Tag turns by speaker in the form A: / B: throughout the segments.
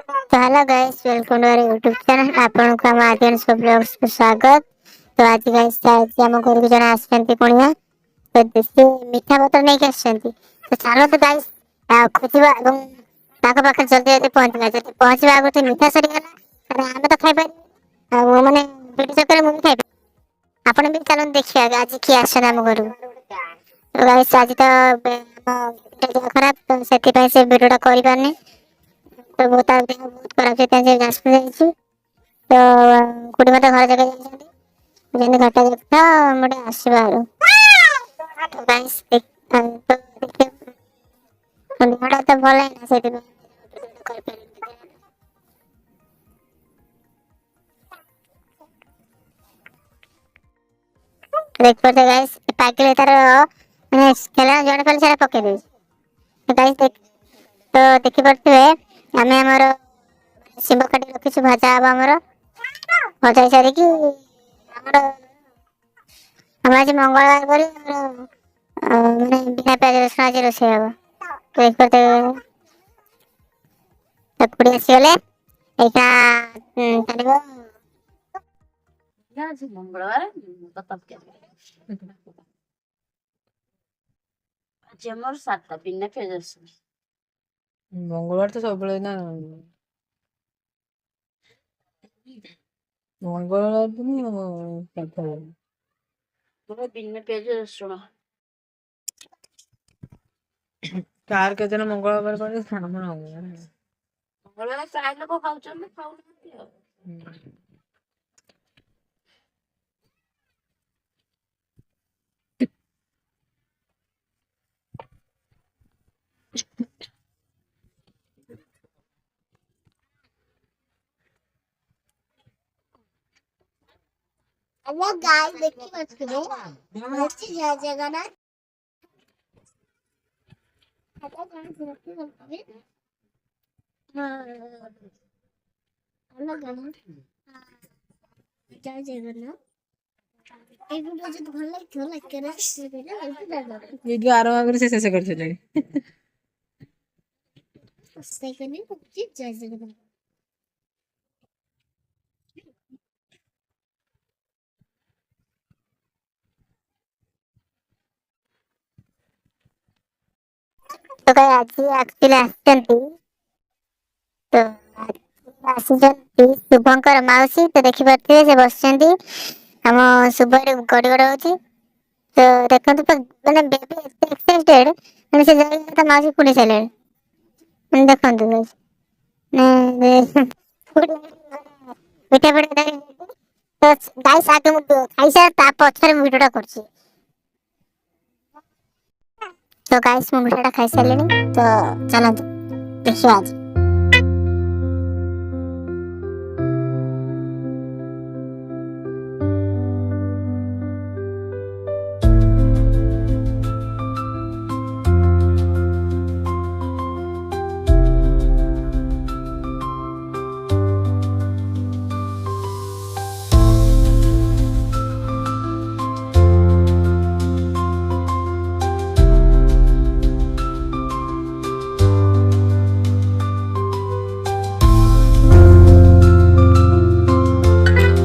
A: तो hello guys, welcome to our YouTube channel. आपन को हम आदिन सब ब्लॉग्स को स्वागत। तो आज गाइस आज हम घर को जन आसचंती कुणिया तो देसी मीठा बोतल नहीं आसचंती। तो चलो तो गाइस खोजिबा एवं ताको पाखे जल्दी जल्दी पहुंचबा। जल्दी पहुंचबा आगो मीठा सरी गला अरे हम तो खाइ पारि आ वो माने वीडियो चक्कर में खाइ आपन भी चलन देखिया आज की आसन हम घर। तो गाइस आज तो खराब तो सेति पय से वीडियोटा करि पारनी। तो बहुत बहुत खराब से जाजपुर जाइए तो कुड़ी मत घर जगह जाइए घाटा देखता मोटे आसबार तो गाइस तो भल है से देख पड़ते गाइस पाकिले तार माने खेला जण पहले सारा पके दे गाइस देख तो देखि पड़ते आमे हमर शिव काटी रखी भाजा हम आमर भजा सारी कि हम आज मंगलवार करी माने बिना प्याज रसुन आज रोषे हम तो एक करते तकुड़ी आसीगले एटा तारिबो
B: आज मंगलवार बता के आज हमर 7टा बिना प्याज रसुन
C: मंगलवार तो सब ना मंगलवार तो
B: पूरा बिना प्याज रसुन
C: कार के दिन मंगलवार पर खाना बना
B: मंगलवार प्राय लोग खाउछन खाउनाती
A: हेलो गाइस देखिए मत करो अच्छी जगह ना हेलो गाइस देखिए मत करो हेलो गाइस क्या जगह ना एक वीडियो जो भल लाइक लाइक करे
C: वीडियो आरो आगे से कर चले
A: सब्सक्राइब करने को जय जगन्नाथ। तो काय आज एक्चुअली आसचंती तो आसचंती शुभंकर माउसी तो देखि पारथिबे से बसचंती हम शुभरे गड़ी गड़ होची तो देखंतु तो माने बेबी एक्साइटेड माने से जाई त माउसी पुलिस आले माने देखंतु गाइस ने बेटा बेटा तो गाइस आके मु खाइसा ता पछरे वीडियोटा करछि। तो गाइस मु वीडियोटा खाइ सालेनी तो चलंतु देखियो आज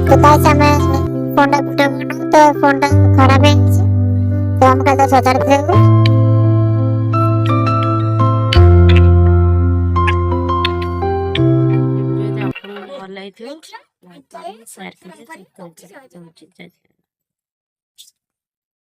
A: तो गाइस हमें फोनटा तो फोनटा खराब है तो हम का सजार देबो
B: ଯଦି ଆପଣଙ୍କୁ ଭଲ ଲାଗିଥିବ ଲାଇକ୍ କରି ସେୟାର କରି ସବସ୍କ୍ରାଇବ୍ କରି